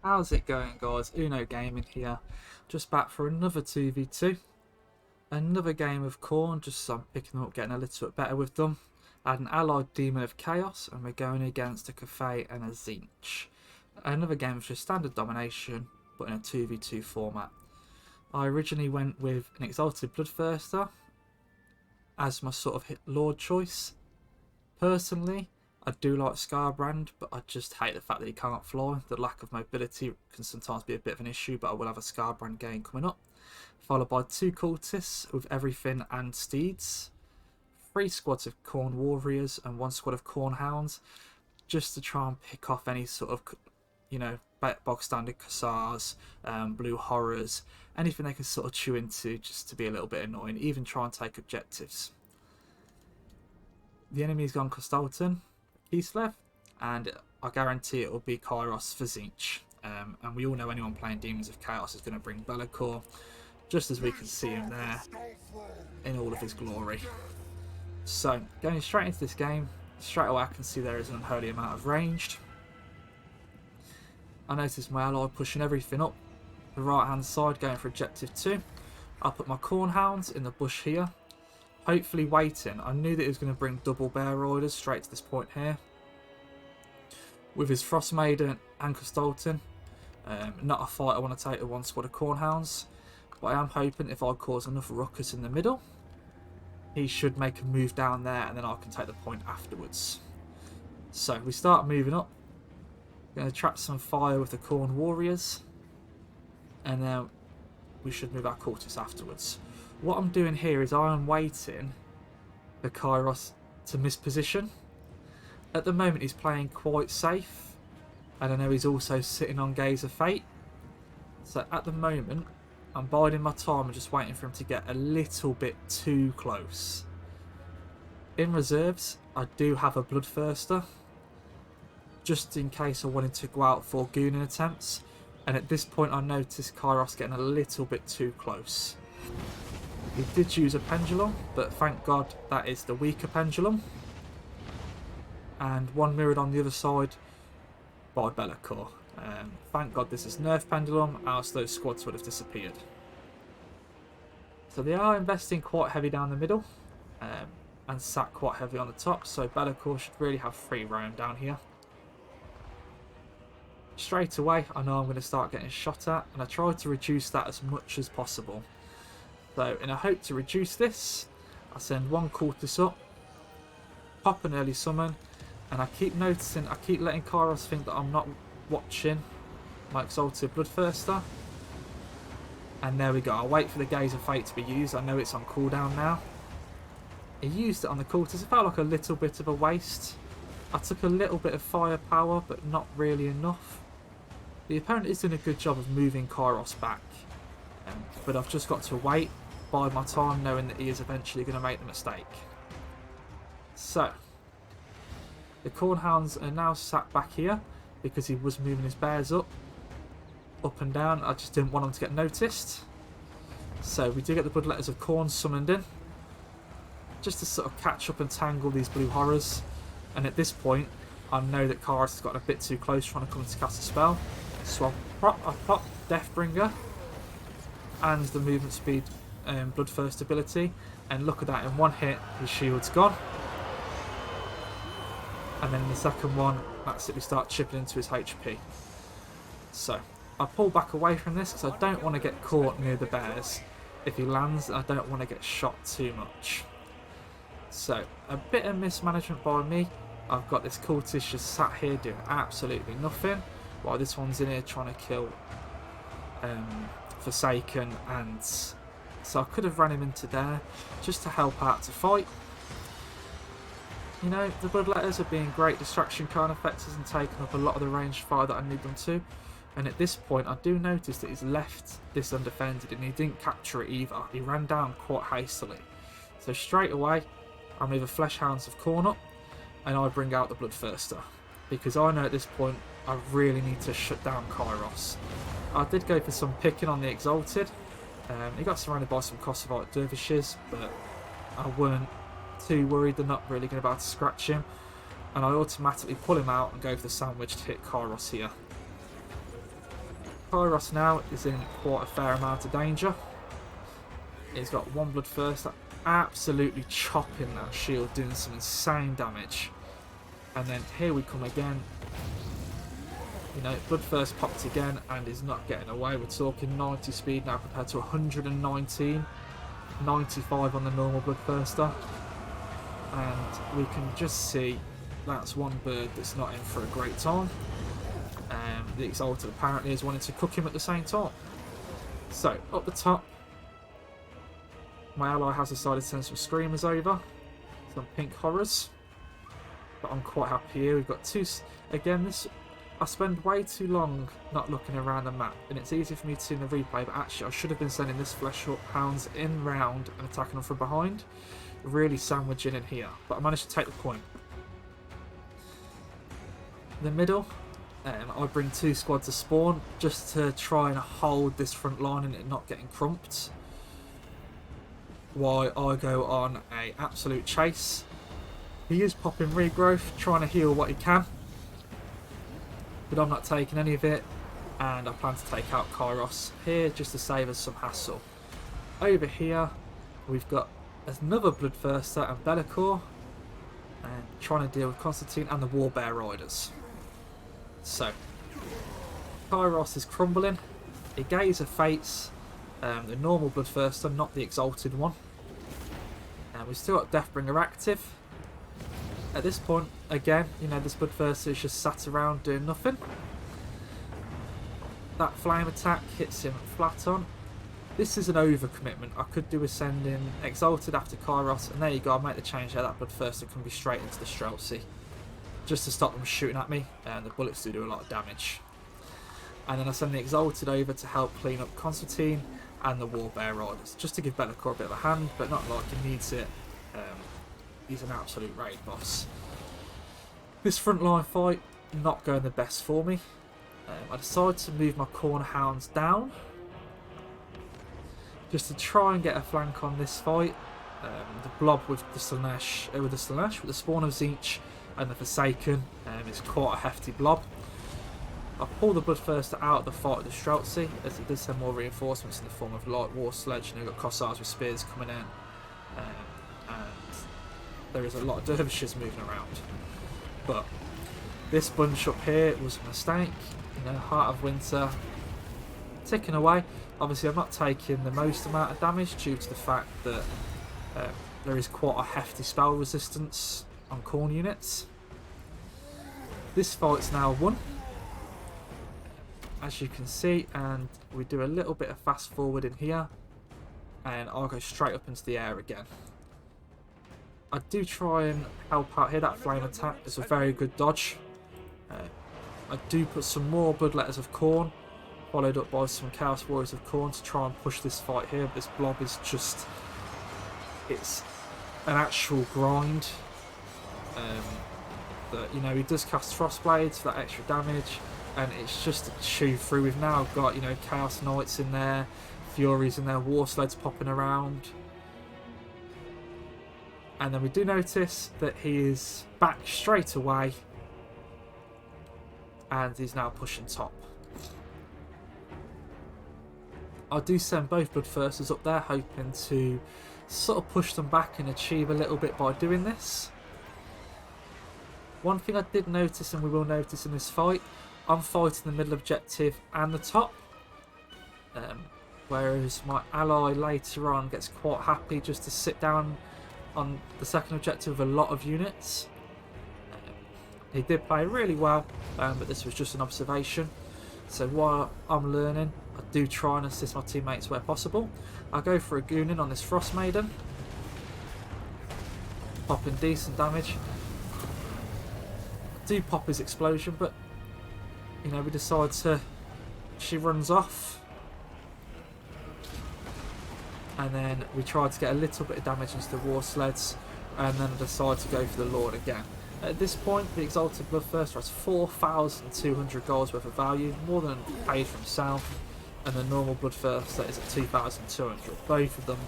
How's it going, guys? Uno Gaming here. Just back for another 2v2. Another game of Khorne, just so I'm picking them up, getting a little bit better with them. I had an allied demon of chaos, and we're going against a Cafe and a Zinch. Another game of just standard domination, but in a 2v2 format. I originally went with an Exalted Bloodthirster as my sort of lord choice. Personally, I do like Scarbrand, but I just hate the fact that he can't fly. The lack of mobility can sometimes be a bit of an issue, but I will have a Scarbrand game coming up. Followed by 2 cultists with everything and steeds. 3 squads of Khorne warriors and 1 squad of Khorne hounds. Just to try and pick off any sort of, bog standard Cassars, blue horrors, anything they can sort of chew into just to be a little bit annoying. Even try and take objectives. The enemy's gone Costalton, Kislev, and I guarantee it will be Kairos for Zinch. And we all know anyone playing Demons of Chaos is going to bring Be'lakor, just as we can see him there in all of his glory. So, going straight into this game, straight away I can see there is an unholy amount of ranged. I notice my ally pushing everything up the right hand side, going for objective 2. I'll put my Khorne hounds in the bush here, hopefully waiting. I knew that he was going to bring double bear riders straight to this point here. With his Frost Maiden and Costalton, not a fight I want to take with 1 squad of Khorne hounds, but I am hoping if I cause enough ruckus in the middle, he should make a move down there and then I can take the point afterwards. So we start moving up. Going to trap some fire with the Khorne warriors, and then we should move our cultists afterwards. What I'm doing here is I am waiting for Kairos to misposition. At the moment he's playing quite safe, and I know he's also sitting on Gaze of Fate. So at the moment I'm biding my time and just waiting for him to get a little bit too close. In reserves I do have a Bloodthirster, just in case I wanted to go out for gooning attempts, and at this point I noticed Kairos getting a little bit too close. He did use a pendulum, but thank God that is the weaker pendulum. And 1 mirrored on the other side by Be'lakor. Thank God this is nerf pendulum, else those squads would have disappeared. So they are investing quite heavy down the middle, and sat quite heavy on the top, so Be'lakor should really have free roam down here. Straight away I know I'm going to start getting shot at, and I try to reduce that as much as possible. So in a hope to reduce this, I send 1 cultist up, pop an early summon, and I keep noticing, I keep letting Kairos think that I'm not watching my Exalted Bloodthirster. And there we go, I'll wait for the Gaze of Fate to be used. I know it's on cooldown now. He used it on the cultist. It felt like a little bit of a waste. I took a little bit of firepower, but not really enough. The opponent is doing a good job of moving Kairos back, but I've just got to wait, bide my time, knowing that he is eventually going to make the mistake. So the Khorne hounds are now sat back here because he was moving his bears up and down. I just didn't want him to get noticed. So we do get the Bloodletters of Khorne summoned in, just to sort of catch up and tangle these blue horrors. And at this point I know that Kairos has gotten a bit too close trying to come to cast a spell, so I pop Deathbringer and the movement speed Bloodthirst ability, and look at that, in 1 hit his shield's gone. And then in the second one, that's it, we start chipping into his HP. So I pull back away from this because I don't want to get caught near the bears. If he lands, I don't want to get shot too much. So a bit of mismanagement by me. I've got this cultist just sat here doing absolutely nothing, while this one's in here trying to kill Forsaken, and so I could have run him into there just to help out to fight. You know, the Bloodletters are being great distraction card effectors and taking up a lot of the ranged fire that I need them to. And at this point I do notice that he's left this undefended, and he didn't capture it either. He ran down quite hastily. So straight away I move the Flesh Hounds of Khorne up, and I bring out the Bloodthirster, because I know at this point I really need to shut down Kairos. I did go for some picking on the Exalted. He got surrounded by some Kosovo dervishes, but I weren't too worried. They're not really going to be able to scratch him, and I automatically pull him out and go for the sandwich to hit Kairos here. Kairos now is in quite a fair amount of danger. He's got one Bloodthirster, absolutely chopping that shield, doing some insane damage. And then here we come again. You know, Bloodthirst popped again and is not getting away. We're talking 90 speed now compared to 119, 95 on the normal Bloodthirster. And we can just see that's one bird that's not in for a great time. The Exalted apparently is wanting to cook him at the same time. So, up the top, my ally has decided to send some Screamers over. Some pink horrors. But I'm quite happy here. We've got two... Again, this... I spend way too long not looking around the map, and it's easy for me to see in the replay, but actually I should have been sending this Flesh Hounds in round and attacking them from behind. Really sandwiching in here, but I managed to take the point. The middle, I bring two squads of spawn just to try and hold this front line and it not getting crumped. While I go on a absolute chase. He is popping regrowth, trying to heal what he can. But I'm not taking any of it, and I plan to take out Kairos here just to save us some hassle. Over here, we've got another Bloodthirster and Be'lakor, and trying to deal with Constantine and the Warbear Riders. So, Kairos is crumbling. A Gaze of Fates, the normal Bloodthirster, not the Exalted one. And we've still got Deathbringer active. At this point, again, you know, this Bloodthirster is just sat around doing nothing. That flame attack hits him flat on. This is an overcommitment. I could do a sending Exalted after Kairos, and there you go, I'll make the change there. That Bloodthirster can be straight into the Streltsy, just to stop them shooting at me, and the bullets do a lot of damage. And then I send the Exalted over to help clean up Constantine and the Warbear Riders, just to give Be'lakor a bit of a hand, but not like he needs it. He's an absolute raid boss. This frontline fight, not going the best for me. I decided to move my Khorne Hounds down, just to try and get a flank on this fight. The blob with the Slanesh, with the Spawn of Tzeentch and the Forsaken is quite a hefty blob. I pulled the Bloodthirster out of the fight with the Streltsy, as it did send more reinforcements in the form of light war sledge, and you've got Cossars with spears coming in. And there is a lot of dervishes moving around. But this bunch up here was a mistake. You know, Heart of Winter ticking away. Obviously I'm not taking the most amount of damage due to the fact that there is quite a hefty spell resistance on Khorne units. This fight's now won, as you can see, and we do a little bit of fast forward in here, and I'll go straight up into the air again. I do try and help out here. That flame attack is a very good dodge. I do put some more Bloodletters of Khorne, followed up by some Chaos Warriors of Khorne to try and push this fight here. But this blob is just, it's an actual grind. But you know, he does cast Frostblades for that extra damage, and it's just to chew through. We've now got, you know, Chaos Knights in there, Furies in there, War Sleds popping around. And then we do notice that he is back straight away, and he's now pushing top. I do send both Bloodthirsters up there, hoping to sort of push them back and achieve a little bit by doing this. One thing I did notice, and we will notice in this fight, I'm fighting the middle objective and the top. Whereas my ally later on gets quite happy just to sit down on the second objective with a lot of units. He did play really well, but this was just an observation. So while I'm learning, I do try and assist my teammates where possible. I go for a Goonin on this Frost Maiden, popping decent damage. I do pop his explosion, but you know, we decide to, she runs off, and then we try to get a little bit of damage into the War Sleds, and then I decide to go for the Lord again. At this point, the Exalted Bloodthirster has 4,200 gold worth of value, more than paid for himself, and the normal Bloodthirster is at 2,200. Both of them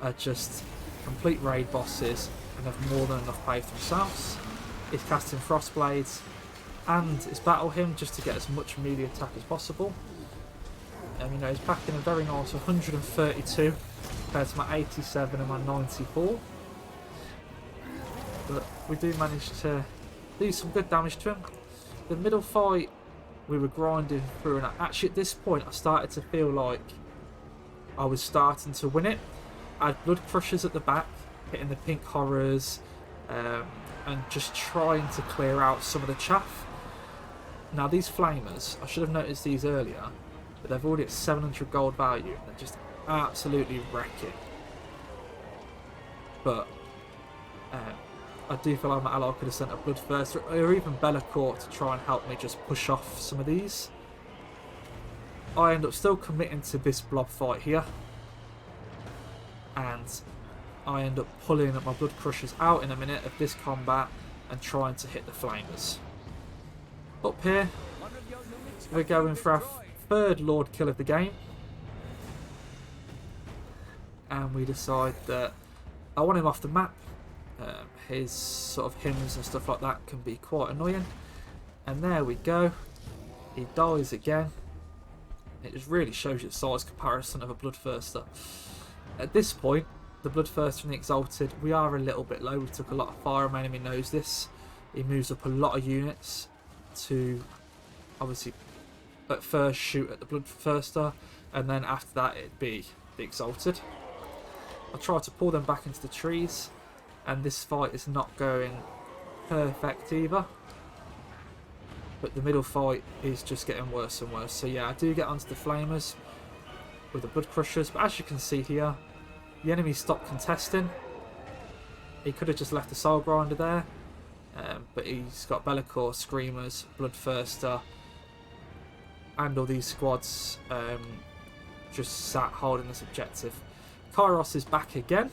are just complete raid bosses and have more than enough paid for themselves. He's casting Frostblades and his Battle Hymn just to get as much melee attack as possible. You know, he's back in a very nice 132 compared to my 87 and my 94. But we do manage to do some good damage to him. The middle fight, we were grinding through, and actually at this point I started to feel like I was starting to win it. I had blood crushers at the back, hitting the pink horrors, and just trying to clear out some of the chaff. Now these flamers, I should have noticed these earlier, but they've already at 700 gold value, and they're just absolutely wrecking. But I do feel like my ally could have sent a Bloodthirster or even Bellacourt to try and help me just push off some of these. I end up still committing to this blob fight here, and I end up pulling my Blood Crushers out in a minute of this combat and trying to hit the flamers. Up here, we're going for our third Lord kill of the game, and we decide that I want him off the map. His sort of hymns and stuff like that can be quite annoying, and there we go, he dies again. It just really shows you the size comparison of a Bloodthirster. At this point, the Bloodthirster and the Exalted, we are a little bit low. We took a lot of fire, my enemy knows this. He moves up a lot of units to obviously at first shoot at the Bloodthirster, and then after that it'd be the Exalted. I try to pull them back into the trees, and this fight is not going perfect either. But the middle fight is just getting worse and worse. So yeah, I do get onto the flamers with the Blood Crushers, but as you can see here, the enemy stopped contesting. He could have just left the Soul Grinder there, but he's got Bellacourt, Screamers, Bloodthirster, and all these squads just sat holding this objective. Kairos is back again,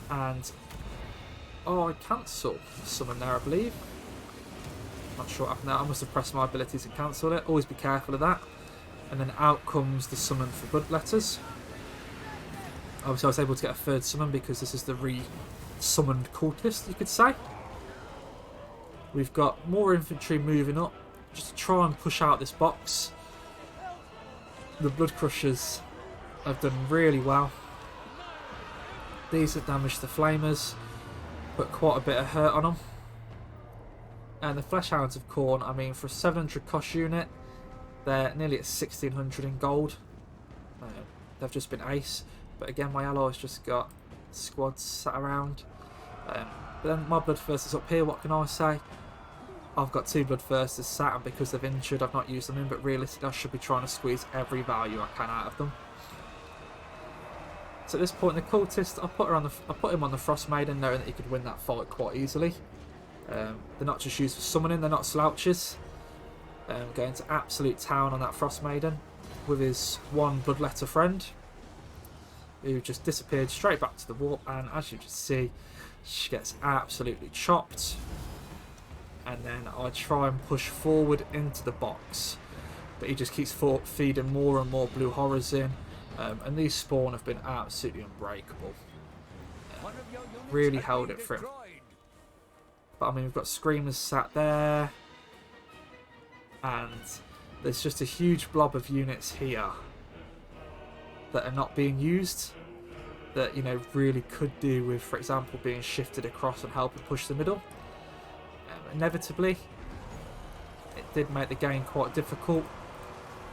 and I cancel summon there, I believe. Not sure what happened there. I must have pressed my abilities and cancelled it. Always be careful of that. And then out comes the summon for Bloodletters. Obviously I was able to get a third summon because this is the re-summoned cultist, you could say. We've got more infantry moving up just to try and push out this box. The Blood Crushers have done really well. These have damaged the flamers, put quite a bit of hurt on them. And the Fleshhounds of Khorne, I mean, for a 700 cost unit, they're nearly at 1600 in gold. They've just been ace. But again, my allies just got squads sat around. But then my Bloodthirsters up here, what can I say? I've got two Bloodthirsters sat, and because they've injured, I've not used them in, but realistically I should be trying to squeeze every value I can out of them. So at this point, the cultist, I put him on the Frost Maiden, knowing that he could win that fight quite easily. They're not just used for summoning, they're not slouches. Going to absolute town on that Frost Maiden with his one Bloodletter friend, who just disappeared straight back to the warp, and as you can see, she gets absolutely chopped. And then I try and push forward into the box, but he just keeps feeding more and more blue horrors in. And these spawn have been absolutely unbreakable. Really held it for him. But I mean, we've got Screamers sat there, and there's just a huge blob of units here that are not being used, that, you know, really could do with, for example, being shifted across and helping push the middle. Inevitably, it did make the game quite difficult,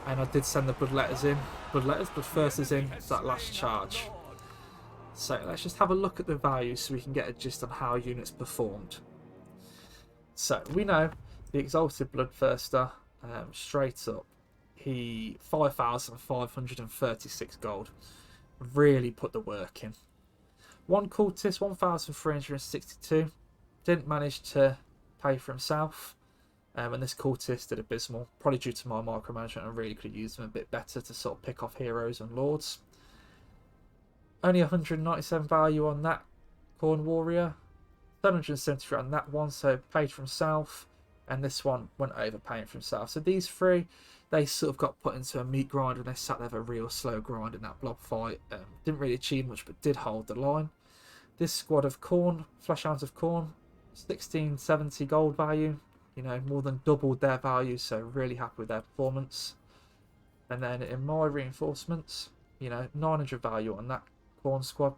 and I did send the Bloodthirsters in to that last charge. So let's just have a look at the values so we can get a gist on how units performed. So we know the Exalted Bloodthirster, straight up, he 5,536 gold. Really put the work in. One cultist, 1,362. Didn't manage to pay for himself. And this cultist did abysmal, probably due to my micromanagement. I really could have used him a bit better to sort of pick off heroes and lords. Only 197 value on that Khorne warrior, 773 on that one, so paid for himself, and this one went over paying for himself. So these three, they sort of got put into a meat grind, and they sat there for a real slow grind in that blob fight. Didn't really achieve much, but did hold the line. This squad of Khorne, Fleshhounds of Khorne, 1670 gold value. You know, more than doubled their value, so really happy with their performance. And then in my reinforcements, you know, 900 value on that Khorne squad.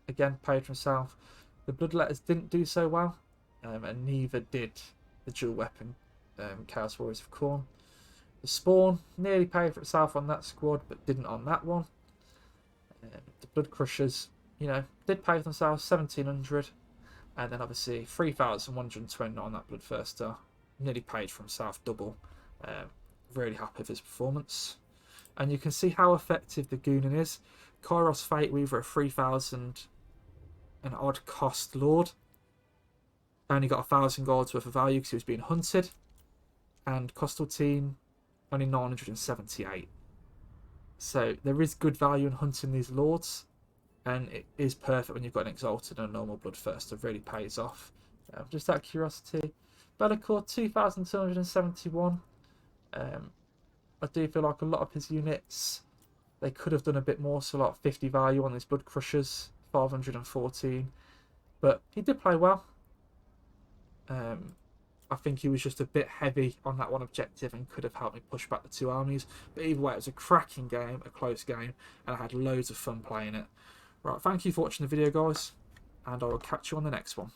Again, paid for himself. The Bloodletters didn't do so well, and neither did the dual weapon Chaos Warriors of Khorne. The Spawn nearly paid for itself on that squad, but didn't on that one. The Blood Crushers, you know, did pay for themselves 1700, and then obviously 3120 on that Bloodthirster. Nearly paid for himself double. Really happy with his performance. And you can see how effective the Goonin is. Kairos Fate Weaver, a 3000 and odd cost Lord. Only got 1000 golds worth of value because he was being hunted. And Constantine, only 978. So there is good value in hunting these Lords. And it is perfect when you've got an Exalted and a normal Bloodthirster. It really pays off. Just out of curiosity, Be'lakor 2271. I do feel like a lot of his units, they could have done a bit more, so like 50 value on these Blood Crushers, 514. But he did play well. I think he was just a bit heavy on that one objective and could have helped me push back the two armies. But either way, it was a cracking game, a close game, and I had loads of fun playing it. Right, thank you for watching the video, guys, and I will catch you on the next one.